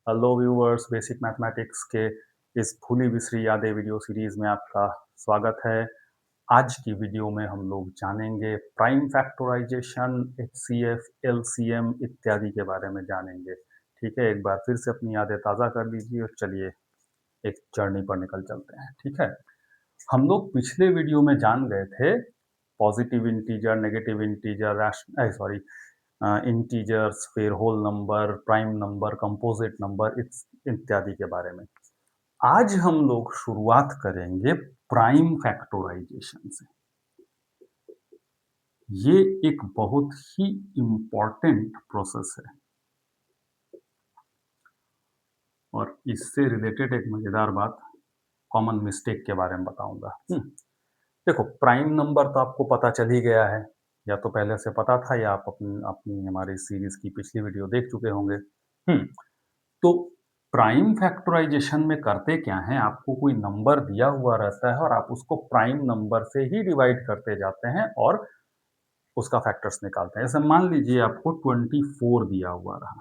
Hello viewers, basic mathematics के इस भूली बिसरी यादें वीडियो सीरीज में आपका स्वागत है। आज की वीडियो में हम लोग जानेंगे प्राइम फैक्टराइजेशन, एचसीएफ, एलसीएम इत्यादि के बारे में जानेंगे। ठीक है, एक बार फिर से अपनी यादें ताज़ा कर लीजिए और चलिए एक जर्नी पर निकल चलते हैं। ठीक है, हम लोग पिछले वीडियो में जान गए थे positive integer, negative integer, sorry integers, फिर whole number, prime number, composite number इत्यादि के बारे में। आज हम लोग शुरुआत करेंगे प्राइम फैक्टराइजेशन से। ये एक बहुत ही इंपॉर्टेंट प्रोसेस है और इससे रिलेटेड एक मजेदार बात, कॉमन मिस्टेक के बारे में बताऊंगा। देखो, प्राइम नंबर तो आपको पता चल ही गया है, या तो पहले से पता था या आप अपनी अपनी हमारी सीरीज की पिछली वीडियो देख चुके होंगे। तो प्राइम फैक्टराइजेशन में करते क्या है, आपको कोई नंबर दिया हुआ रहता है और आप उसको प्राइम नंबर से ही डिवाइड करते जाते हैं और उसका फैक्टर्स निकालते हैं। जैसे मान लीजिए आपको 24 दिया हुआ रहा,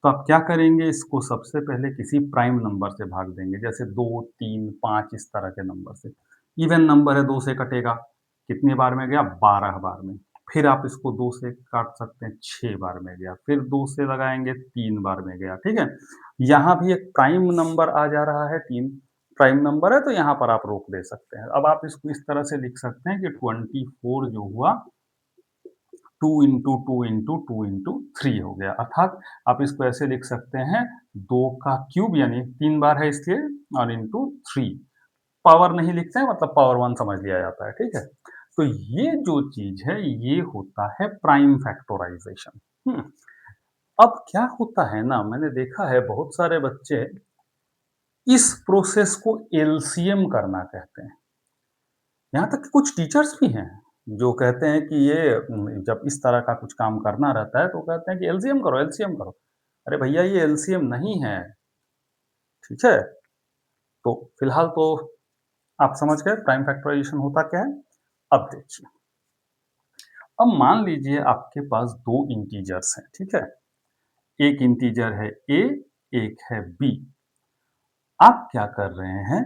तो आप क्या करेंगे, इसको सबसे पहले किसी प्राइम नंबर से भाग देंगे, जैसे 2, 3, 5 इस तरह के नंबर से। इवन नंबर है, 2 से कटेगा, कितने बार में गया, 12 बार में। फिर आप इसको 2 से काट सकते हैं, 6 बार में गया। फिर 2 से लगाएंगे, 3 बार में गया। ठीक है, यहाँ भी एक प्राइम नंबर आ जा रहा है, 3 प्राइम नंबर है, तो यहाँ पर आप रोक दे सकते हैं। अब आप इसको इस तरह से लिख सकते हैं कि 24 जो हुआ 2 इंटू 2 इंटू 2 इंटू 3 हो गया। अर्थात आप इसको ऐसे लिख सकते हैं, 2 का क्यूब यानी 3 बार है इसलिए, और इंटू 3। पावर नहीं लिखते हैं, मतलब पावर 1 समझ लिया जाता है। ठीक है, तो ये जो चीज है ये होता है प्राइम फैक्टराइजेशन। अब क्या होता है ना, मैंने देखा है बहुत सारे बच्चे इस प्रोसेस को एलसीएम करना कहते हैं। यहाँ तक कि कुछ टीचर्स भी हैं जो कहते हैं कि ये जब इस तरह का कुछ काम करना रहता है तो कहते हैं कि एलसीएम करो, एलसीएम करो। अरे भैया, ये एलसीएम नहीं है। ठीक है, तो फिलहाल तो आप समझ गए प्राइम फैक्टराइजेशन होता क्या है। अब देखिए, अब मान लीजिए आपके पास दो इंटीजर्स हैं। ठीक है, एक इंटीजर है ए, एक है बी। आप क्या कर रहे हैं,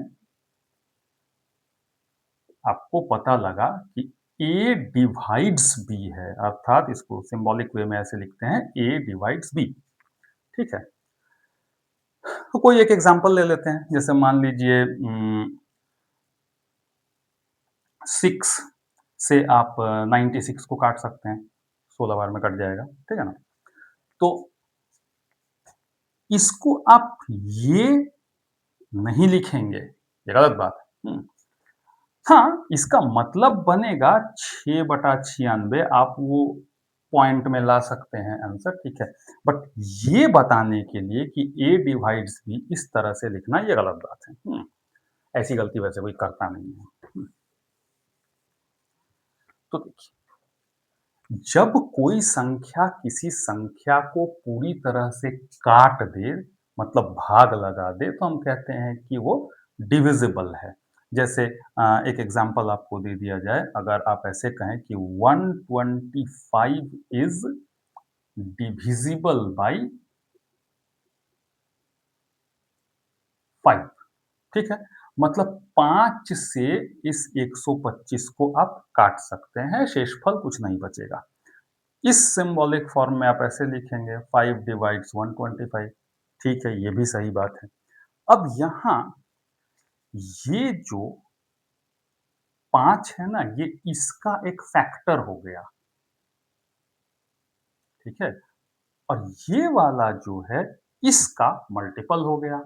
आपको पता लगा कि ए डिवाइड्स बी है, अर्थात इसको सिंबॉलिक वे में ऐसे लिखते हैं, ए डिवाइड्स बी। ठीक है, तो कोई एक एग्जांपल ले लेते हैं, जैसे मान लीजिए 6 से आप 96 को काट सकते हैं, 16 बार में कट जाएगा। ठीक है ना, तो इसको आप ये नहीं लिखेंगे, ये गलत बात है। हाँ, इसका मतलब बनेगा 6/96, आप वो पॉइंट में ला सकते हैं आंसर। ठीक है, बट ये बताने के लिए कि ए डिवाइड्स बी इस तरह से लिखना, ये गलत बात है। ऐसी गलती वैसे कोई करता नहीं है। तो देखिए, जब कोई संख्या किसी संख्या को पूरी तरह से काट दे, मतलब भाग लगा दे, तो हम कहते हैं कि वो डिविजिबल है। जैसे एक एग्जांपल आपको दे दिया जाए, अगर आप ऐसे कहें कि 125 इज डिविजिबल बाई 5। ठीक है, मतलब 5 से इस 125 को आप काट सकते हैं, शेषफल कुछ नहीं बचेगा। इस सिंबॉलिक फॉर्म में आप ऐसे लिखेंगे, 5 डिवाइड्स 125। ठीक है, ये भी सही बात है। अब यहां ये जो 5 है ना, ये इसका एक फैक्टर हो गया। ठीक है, और ये वाला जो है इसका मल्टीपल हो गया।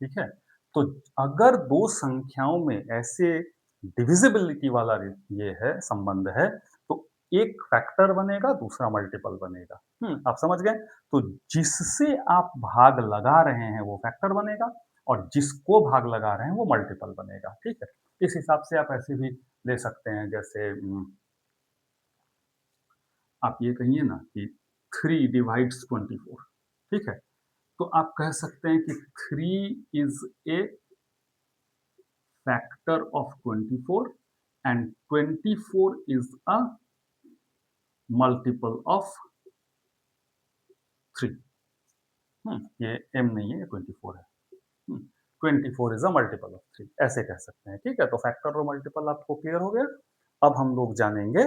ठीक है, तो अगर दो संख्याओं में ऐसे डिविजिबिलिटी वाला ये है, संबंध है, तो एक फैक्टर बनेगा, दूसरा मल्टीपल बनेगा। आप समझ गए, तो जिससे आप भाग लगा रहे हैं वो फैक्टर बनेगा, और जिसको भाग लगा रहे हैं वो मल्टीपल बनेगा। ठीक है, इस हिसाब से आप ऐसे भी ले सकते हैं, जैसे आप ये कहिए ना कि 3 डिवाइड्स 24। ठीक है, तो आप कह सकते हैं कि 3 is a factor of 24 and 24 is a multiple of 3। ये m नहीं है, ये 24 है। 24 इज अ मल्टीपल ऑफ 3, ऐसे कह सकते हैं। ठीक है, तो फैक्टर और मल्टीपल आपको क्लियर हो गया। अब हम लोग जानेंगे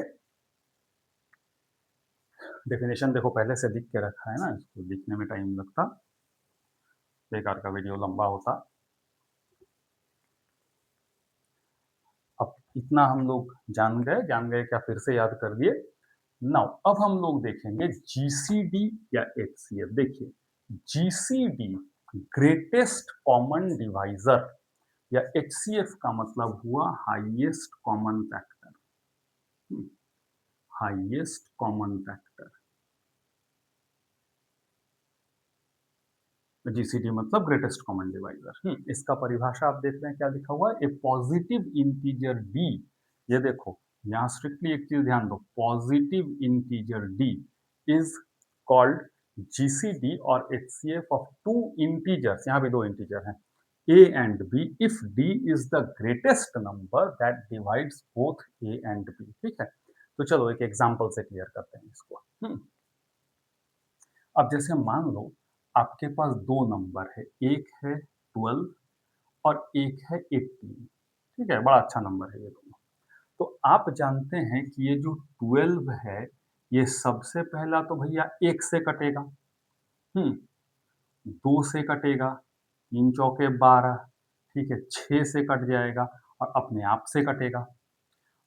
डेफिनेशन। देखो पहले से लिख के रखा है ना, इसको लिखने में टाइम लगता, बेकार का वीडियो लंबा होता। अब इतना हम लोग जान गए क्या, फिर से याद कर लिए। नाउ अब हम लोग देखेंगे जीसीडी या एचसीएफ। देखिए जीसीडी ग्रेटेस्ट कॉमन डिवाइजर या एचसीएफ का मतलब हुआ highest common factor. Highest common factor, GCD मतलब ग्रेटेस्ट कॉमन डिवाइजर। इसका परिभाषा आप देख रहे हैं क्या लिखा हुआ है, ए पॉजिटिव इंटीजर डी। ये देखो यहाँ स्ट्रिक्टली एक चीज ध्यान दो, positive integer D is called GCD और एचसीएफ ऑफ टू इंटीजर्स, यहाँ भी दो इंटीजर हैं, A and B, if D is the greatest number that divides both A and B. ठीक है, तो चलो एक एग्जांपल से क्लियर करते हैं इसको। अब जैसे मान लो आपके पास दो नंबर है, एक है 12 और एक है 18। ठीक है, बड़ा अच्छा नंबर है ये दोनों। तो आप जानते हैं कि ये जो 12 है, ये सबसे पहला तो भैया एक से कटेगा, हम्म, दो से कटेगा, तीन चौके 12, ठीक है, 6 से कट जाएगा और अपने आप से कटेगा।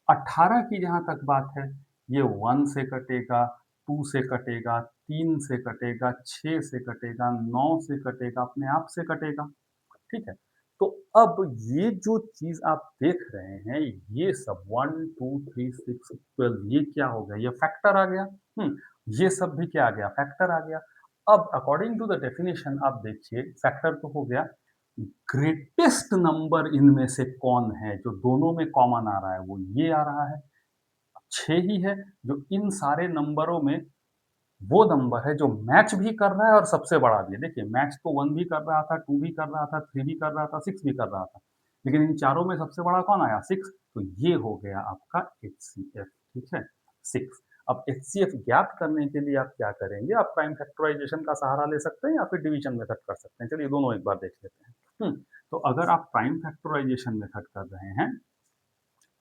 18 की जहाँ तक बात है, ये 1 से कटेगा, 2 से कटेगा, 3 से कटेगा, 6 से कटेगा, 9 से कटेगा, अपने आप से कटेगा। ठीक है, तो अब ये जो चीज आप देख रहे हैं, ये सब 1 2 3 6 12, ये क्या हो गया, ये फैक्टर आ गया। ये सब भी क्या आ गया, फैक्टर आ गया। अब अकॉर्डिंग टू द डेफिनेशन आप देखिए, फैक्टर तो हो गया, ग्रेटेस्ट नंबर इनमें से कौन है जो दोनों में कॉमन आ रहा है, वो ये आ रहा है, 6 ही है, जो इन सारे नंबरों में वो नंबर है जो मैच भी कर रहा है और सबसे बड़ा भी है। देखिए मैच तो 1 भी कर रहा था, 2 भी कर रहा था, 3 भी कर रहा था, 6 भी कर रहा था, लेकिन इन चारों में सबसे बड़ा कौन आया, 6। तो ये हो गया आपका एचसीएफ। ठीक है, 6। अब एचसीएफ ज्ञात करने के लिए आप क्या करेंगे, आप प्राइम फैक्टराइजेशन का सहारा ले सकते हैं या फिर डिवीजन मेथड कर सकते हैं। चलिए दोनों एक बार देख लेते हैं। तो अगर आप प्राइम फैक्टराइजेशन मेथड कर रहे हैं,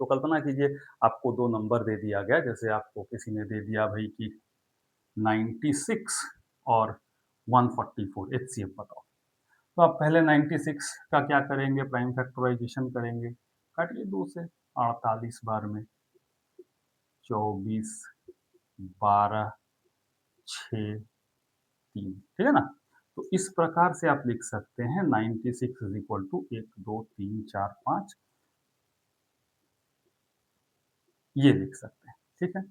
तो कल्पना कीजिए आपको दो नंबर दे दिया गया, जैसे आपको किसी ने दे दिया भाई कि 96 और 144, एचसीएफ बताओ। तो आप पहले 96 का क्या करेंगे, प्राइम फैक्टराइजेशन करेंगे, काटिए 2 से, 48 बार में 24 12 6 3, ठीक है ना। तो इस प्रकार से आप लिख सकते हैं 96 इज इक्वल टू 1 2 3 4 5, ये लिख सकते हैं। ठीक है,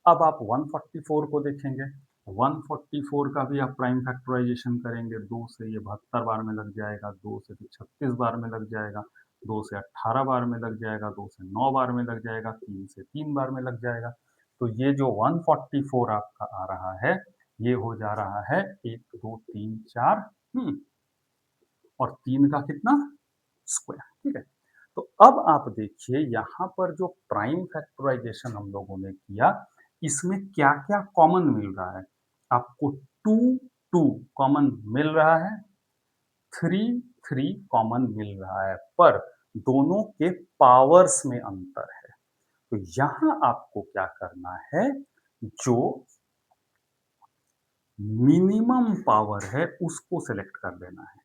अब आप 144 को देखेंगे, 144 का भी आप प्राइम फैक्टराइजेशन करेंगे, 2 से ये 72 बार में लग जाएगा, 2 से फिर 36 बार में लग जाएगा, 2 से 18 बार में लग जाएगा, 2 से 9 बार में लग जाएगा, 3 से 3 बार में लग जाएगा। तो ये जो 144 आपका आ रहा है, ये हो जा रहा है 1 2 3 4, और 3 का कितना, स्क्वायर। ठीक है, तो अब आप देखिए यहाँ पर जो प्राइम फैक्टराइजेशन हम लोगों ने किया, इसमें क्या क्या कॉमन मिल रहा है, आपको 2 2 कॉमन मिल रहा है, 3 3 कॉमन मिल रहा है, पर दोनों के पावर्स में अंतर है। तो यहाँ आपको क्या करना है, जो मिनिमम पावर है उसको सेलेक्ट कर देना है।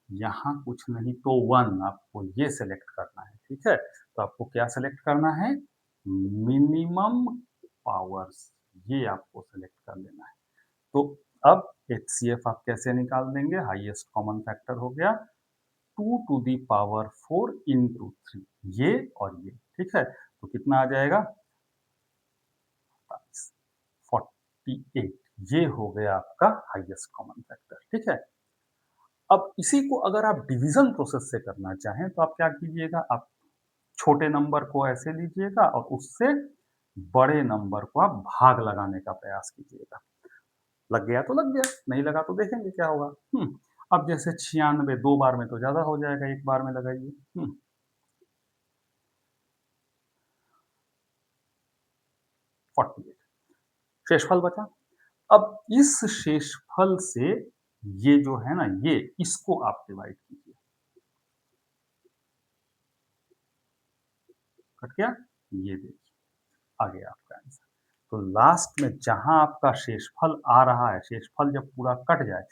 यहाँ कुछ नहीं तो 1 आपको ये सेलेक्ट करना है। ठीक है, तो आपको क्या सेलेक्ट करना है, मिनिमम पावर्स, ये आपको सेलेक्ट कर लेना है। तो अब एचसीएफ आप कैसे निकाल देंगे, हाईएस्ट कॉमन फैक्टर हो गया 2 टू दी पावर 4 इंटू 3, ये और ये। ठीक है, तो कितना आ जाएगा, 48, ये हो गया आपका हाईएस्ट कॉमन फैक्टर। ठीक है, अब इसी को अगर आप डिवीजन प्रोसेस से करना चाहें, तो आप क्या कीजिएगा, आप छोटे नंबर को ऐसे लीजिएगा और उससे बड़े नंबर को आप भाग लगाने का प्रयास कीजिएगा। लग गया तो लग गया, नहीं लगा तो देखेंगे क्या होगा। अब जैसे 96 2 बार में तो ज्यादा हो जाएगा, एक बार में लगाइए। 48 शेषफल बचा। अब इस शेषफल से ये जो है ना, ये इसको आप डिवाइड कीजिए। कट गया? ये देखिए, आ गया आपका आंसर। तो लास्ट में जहाँ आपका शेषफल आ रहा है, शेषफल जब पूरा कट जाए,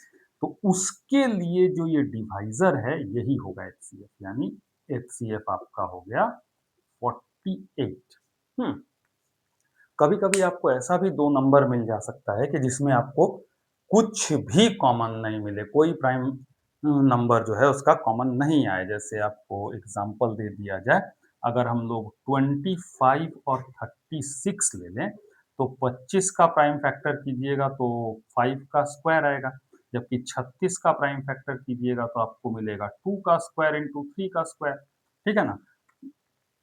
तो उसके लिए जो ये डिवाइज़र है, यही होगा एचसीएफ, यानी एचसीएफ आपका हो गया 48। हुँ। कभी-कभी आपको ऐसा भी 2 नंबर मिल जा सकता है कि जिसमें आपको कुछ भी कॉमन नहीं मिले, कोई प्राइम नंबर जो है उसका कॉमन नहीं आए। जैसे आपको एग्ज़ाम्पल दे दिया जाए, अगर हम लोग 25 और 36 ले लें, तो 25 का प्राइम फैक्टर कीजिएगा तो 5 का स्क्वायर आएगा, जबकि 36 का प्राइम फैक्टर कीजिएगा तो आपको मिलेगा 2 का स्क्वायर इंटू 3 का स्क्वायर, ठीक है ना?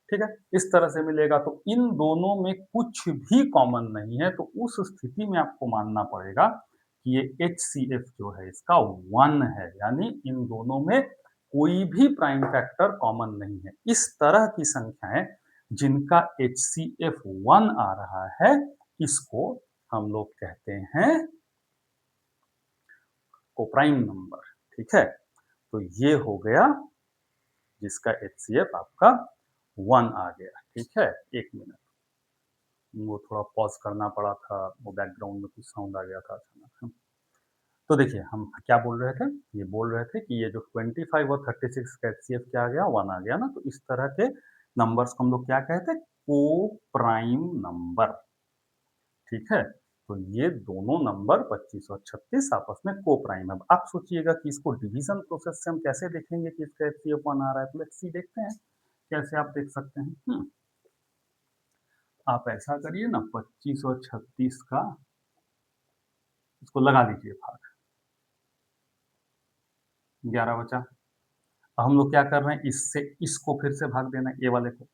ठीक है? इस तरह से मिलेगा, तो इन दोनों में कुछ भी कॉमन नहीं है, तो उस स्थिति में आपको मानना पड़ेगा कि ये एचसीएफ जो है इसका 1 है, यानी इन दोनों में कोई भी प्राइम फैक्टर कॉमन नहीं है। इस तरह की संख्याएँ जिनका एचसीएफ 1 आ रहा है, इसको हम लोग कहते हैं कोप्राइम नंबर, ठीक है? तो ये हो गया जिसका एचसीएफ आपका 1 आ गया, ठीक है? 1 मिनट। वो थोड़ा पॉज़ करना पड़ा था, वो बैकग्राउंड में कुछ साउंड आ गया था अचानक। तो देखिए, हम क्या बोल रहे थे? ये बोल रहे थे कि ये जो 25 और 36 का एचसीएफ क्या आ गया? 1 आ गया ना, तो इस तरह के नंबर्स को हम लोग क्या कहते हैं? को-प्राइम नंबर, ठीक है? तो ये दोनों नंबर 25 और 36 आपस में को-प्राइम है। अब आप सोचिएगा कि इसको डिवीज़न प्रोसेस से हम कैसे देखेंगे कि इसका एचसीएफ 1 आ रहा है? तो लेट्स सी, देखते हैं, कैसे आप देख सकते हैं। आप ऐसा करिए ना, 25 और 36 का इसको लगा दीजिए भाग, 11 बचा। अब हम लोग क्या कर रहे हैं, इससे इसको फिर से भाग देना है, ये वाले को।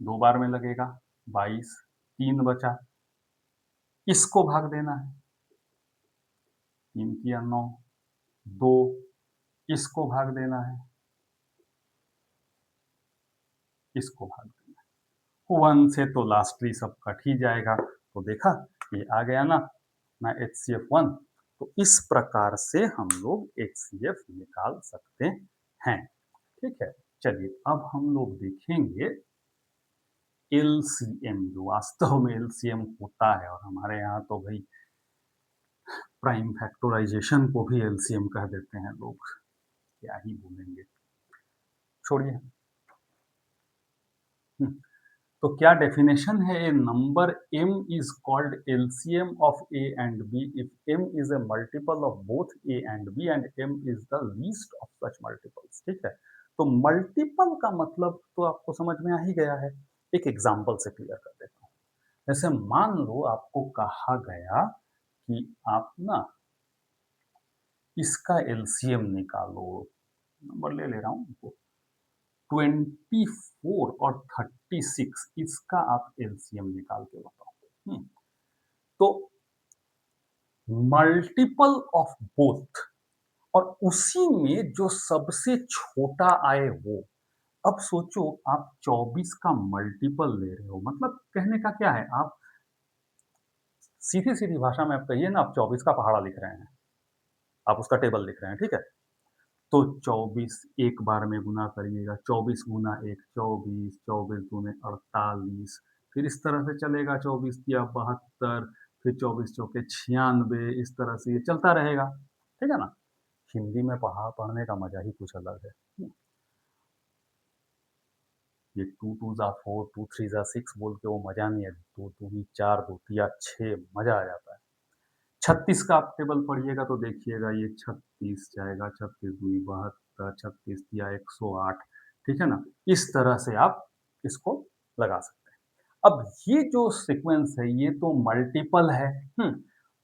2 बार में लगेगा, 22, 3 बचा, इसको भाग देना है, 3 तिया 9, 2, इसको भाग देना है, इसको भाग देना है। 1 से तो लास्टली सब कट ही जाएगा, तो देखा, ये आ गया ना अपना एचसीएफ 1। तो इस प्रकार से हम लोग एचसीएफ निकाल सकते हैं, ठीक है? चलिए, अब हम लोग देखेंगे एलसीएम, जो वास्तव में एलसीएम होता है, और हमारे यहाँ तो भई प्राइम फैक्टराइज़ेशन को भी एलसीएम कह देते हैं लोग, क्या ही बोलेंगे, छोड़िए। हुँ, तो क्या डेफिनेशन है, a number m is called LCM of a and b if m is a multiple of both a and b and m is the least of such multiples, ठीक है? तो मल्टीपल का मतलब तो आपको समझ में आ ही गया है। एक एग्ज़ाम्पल से क्लियर कर देता हूँ। जैसे मान लो आपको कहा गया कि आप ना इसका एलसीएम निकालो, नंबर ले ले रहा हूँ, 24 और 36 इसका आप एलसीएम निकाल के बताओ। तो मल्टीपल ऑफ बोथ, और उसी में जो सबसे छोटा आए वो। अब सोचो, आप 24 का मल्टीपल ले रहे हो, मतलब कहने का क्या है, आप सीधी-सीधी भाषा में आप कहिए ना, आप 24 का पहाड़ा लिख रहे हैं, आप उसका टेबल लिख रहे हैं, ठीक है? तो 24 एक बार में गुना करिएगा, 24 गुना 1 24, 24 दूने 48, फिर इस तरह से चलेगा, 24 तिया 72, फिर 24 चौके 96, इस तरह से ये चलता रहेगा, ठीक है ना? हिंदी में पढ़ने का मज़ा ही कुछ अलग है। ये 2 2 ज़ा 4, 2 3 ज़ा 6 बोल के वो मज़ा नहीं है, 2 दूनी 4, 2 तिया 6, मज़ा आ जाता है। 36 का आप टेबल पढ़िएगा तो देखिएगा, ये 36 जाएगा, 36 दूनी 72, 36 तिया 108, ठीक है ना? इस तरह से आप इसको लगा सकते हैं। अब ये जो सीक्वेंस है, ये तो मल्टीपल है। हुँ,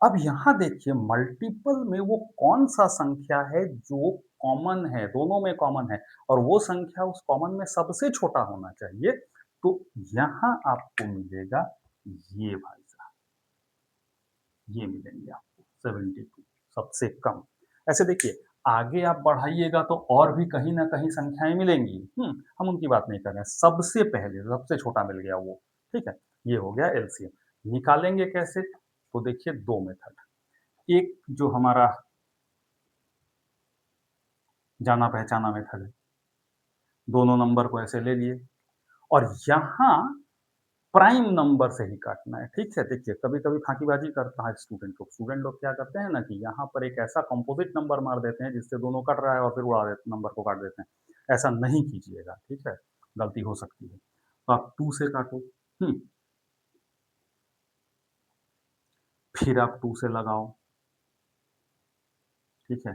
अब यहाँ देखिए, मल्टीपल में वो कौन-सा संख्या है जो कॉमन है, दोनों में कॉमन है, और वो संख्या उस कॉमन में सबसे छोटा होना चाहिए। तो यहाँ आपको मिलेगा ये भाई साहब, ये मिलेंगे आपको 72, सबसे कम। ऐसे देखिए, आगे आप बढ़ाइएगा तो और भी कहीं न कहीं संख्याएँ मिलेंगी। हम उनकी बात नहीं कर रहे हैं। सबसे पहले सबसे छोटा मिल गया वो, ठीक है? ये हो गया एलसीएम। निकालेंगे कैसे? तो देखिए 2 मेथड, एक जो हमारा जाना-पहचाना मेथड है, दोनों नंबर को ऐसे ले लिए और यहाँ प्राइम नंबर से ही काटना है, ठीक है? देखिए, कभी-कभी फाँकीबाज़ी करता है स्टूडेंट लोग क्या करते हैं ना कि यहाँ पर एक ऐसा कंपोज़िट नंबर मार देते हैं जिससे दोनों कट रहा है और फिर उड़ा देते नंबर को काट देते हैं। ऐसा नहीं कीजिएगा, ठीक है? गलती हो सकती है। तो आप 2 से काटो, हुँ, फिर आप 2 से लगाओ, ठीक है?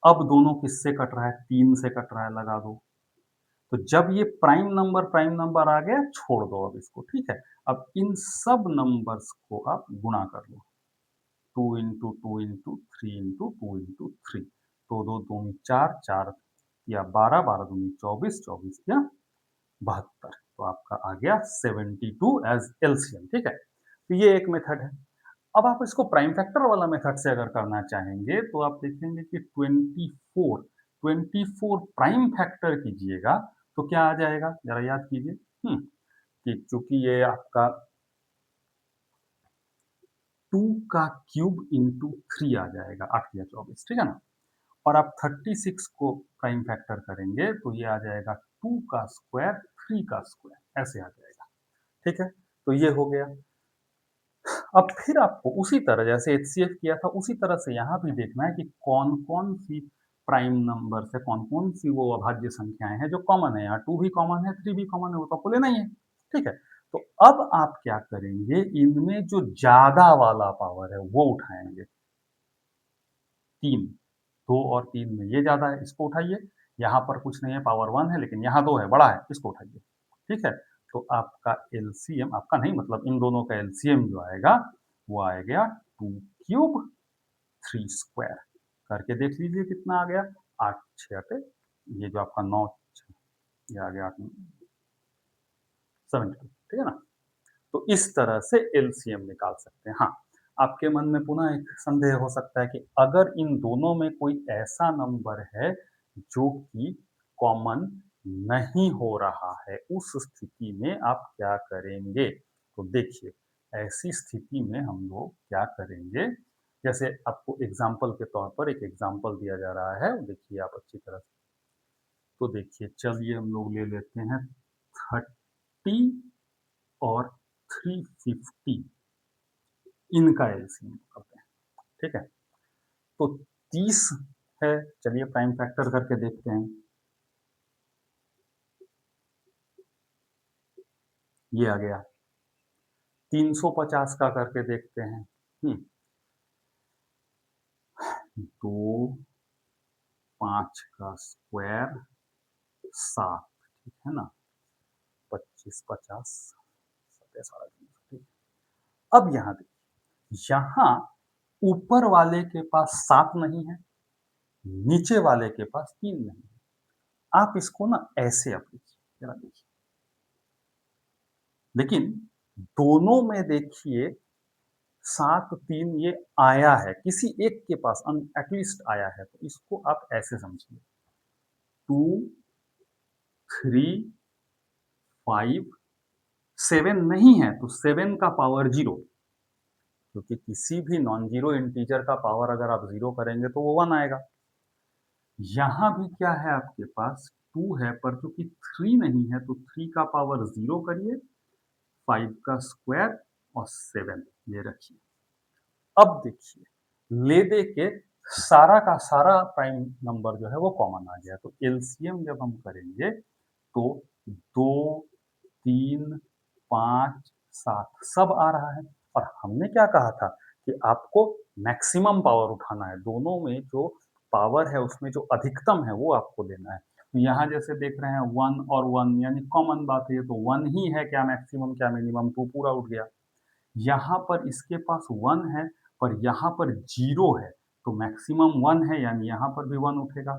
अब दोनों किससे कट रहा है? 3 से कट रहा है, लगा दो। तो जब ये प्राइम नंबर आ गया, छोड़ दो अब इसको, ठीक है? अब इन सब नंबर्स को आप गुणा कर लो। 2 इंटू 2 इंटू 3 इंटू 2 इंटू 3 तो 2 दूनी 4 4 या 12 12 दूनी 24 24 या 72 तो आपका आ गया 72 एज एलसीएम ठीक है तो ये एक मेथड है अब आप इसको प्राइम फैक्टर वाला मेथड से अगर करना चाहेंगे तो आप देखेंगे कि 24 प्राइम फैक्टर कीजिएगा तो क्या आ जाएगा जरा याद कीजिए कि चूंकि ये आपका 2 का क्यूब इंटू 3 आ जाएगा 8 या 24 ठीक है ना और आप 36 को प्राइम फैक्टर करेंगे तो ये आ जाएगा 2 का स्क्वायर 3 का स्क्वायर ऐसे आ जाएगा ठीक है तो ये हो गया अब फिर आपको उसी तरह जैसे एचसीएफ किया था उसी तरह से यहाँ भी देखना है कि कौन कौन सी प्राइम नंबर से कौन कौन सी वो अभाज्य संख्याएं हैं जो कॉमन है यहाँ 2 भी कॉमन है 3 भी कॉमन है वो तो आपको लेना ही है ठीक है तो अब आप क्या करेंगे इनमें जो ज्यादा वाला पावर है वो उठाएंगे 3 2 और 3 में ये ज़्यादा है, इसको उठाइए। यहाँ पर कुछ नहीं है, पावर 1 है, लेकिन यहाँ 2 है, बड़ा है, इसको उठाइए। ठीक है? तो आपका एलसीएम आपका नहीं मतलब इन दोनों का एलसीएम जो आएगा, वो आएगा 2 क्यूब 3 स्क्वायर। करके देख लीजिए कितना आ गया? 8 6 8 ये जो आपका 9 ये आ गया 8 72 ठीक है ना? तो इस तरह से एलसीएम निकाल सकते हैं। हाँ, आपके मन में पुनः एक संदेह हो सकता है कि अगर इन दोनों में कोई ऐसा नंबर है जो कि कॉमन नहीं हो रहा है, उस स्थिति में आप क्या करेंगे? तो देखिए, ऐसी स्थिति में हम लोग क्या करेंगे? जैसे आपको एग्ज़ाम्पल के तौर पर एक एग्ज़ाम्पल दिया जा रहा है, देखिए आप अच्छी तरह से। तो देखिए, चलिए हम लोग ले लेते हैं 30 और 350 इनका एलसीएम करते हैं ठीक है तो 30 है चलिए प्राइम फैक्टर करके देखते हैं ये आ गया 350 का करके देखते हैं 2 5 का स्क्वायर 7 ठीक है ना 25 50 ठीक अब यहाँ देखिए यहाँ ऊपर वाले के पास 7 नहीं है नीचे वाले के पास 3 नहीं है आप इसको ना ऐसे आप देखिए जरा देखिए लेकिन दोनों में देखिए 7 3 ये आया है किसी एक के पास एटलीस्ट आया है तो इसको आप ऐसे समझिए 2 3 5 7 नहीं है तो 7 का पावर जीरो क्योंकि किसी भी नॉन जीरो इंटीजर का पावर अगर आप जीरो करेंगे तो वो 1 आएगा यहाँ भी क्या है आपके पास 2 है पर चूंकि 3 नहीं है तो 3 का पावर जीरो करिए 5 का स्क्वायर और 7 ये रखिए अब देखिए ले दे के सारा का सारा प्राइम नंबर जो है वो कॉमन आ गया तो एलसीएम जब हम करेंगे तो 2 3 5 7 सब आ रहा है और हमने क्या कहा था कि आपको मैक्सिमम पावर उठाना है दोनों में जो पावर है उसमें जो अधिकतम है वो आपको लेना है तो यहाँ जैसे देख रहे हैं 1 और 1 यानी कॉमन बात है तो 1 ही है क्या मैक्सिमम क्या मिनिमम 2 पूरा उठ गया यहाँ पर इसके पास 1 है पर यहाँ पर 0 है तो मैक्सिमम 1 है यानी यहाँ पर भी 1 उठेगा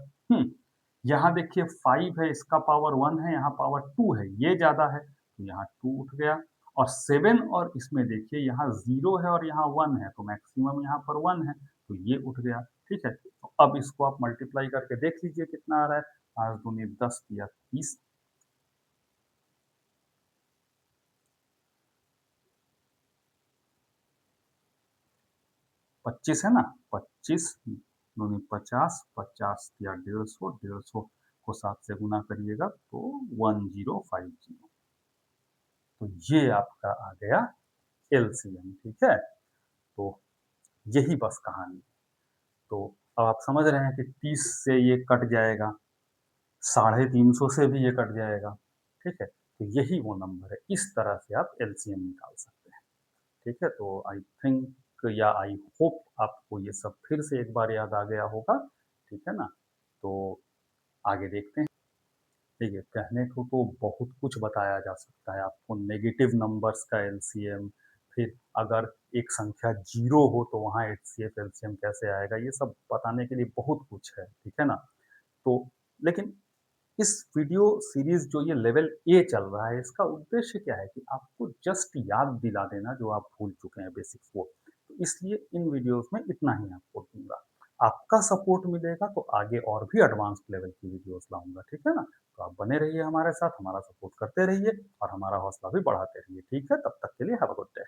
यहाँ देखिए 5 है इसका पावर 1 है यहाँ पावर 2 है ये ज़्यादा है तो यहाँ 2 उठ गया और 7 और इसमें देखिए यहाँ 0 है और यहाँ 1 है तो मैक्सिमम यहाँ पर 1 है तो ये उठ गया ठीक है तो अब इसको आप मल्टीप्लाई करके देख लीजिए कितना आ रहा है 5 दूनी 10 या 30 25 है ना? 25 दूनी 50, 50 या 150, 150 को 7 से गुना करिएगा तो 1050। तो ये आपका आ गया एलसीएम, ठीक है? तो यही बस कहानी है। तो अब आप समझ रहे हैं कि 30 से ये कट जाएगा, 350 से भी ये कट जाएगा, ठीक है? तो यही वो नंबर है, इस तरह से आप एलसीएम निकाल सकते हैं, ठीक है? तो आई थिंक या आई होप आपको ये सब फिर से एक बार याद आ गया होगा, ठीक है ना? तो आगे देखते हैं। देखिए, कहने को तो बहुत कुछ बताया जा सकता है आपको, नेगेटिव नंबर्स का एलसीएम, फिर अगर एक संख्या 0 हो तो वहाँ एचसीएफ एलसीएम कैसे आएगा, ये सब बताने के लिए बहुत कुछ है, ठीक है ना? तो लेकिन इस वीडियो सीरीज़ जो ये लेवल ए चल रहा है, इसका उद्देश्य क्या है कि आपको जस्ट याद दिला देना जो आप भूल चुके हैं बेसिक्स वो। तो इसलिए इन वीडियोज़ में इतना ही आपको दूँगा। आपका सपोर्ट मिलेगा तो आगे और भी एडवांस्ड लेवल की वीडियोज़ लाऊँगा, ठीक है ना? तो आप बने रहिए हमारे साथ, हमारा सपोर्ट करते रहिए और हमारा हौसला भी बढ़ाते रहिए, ठीक है? तब तक के लिए हैव अ गुड डे।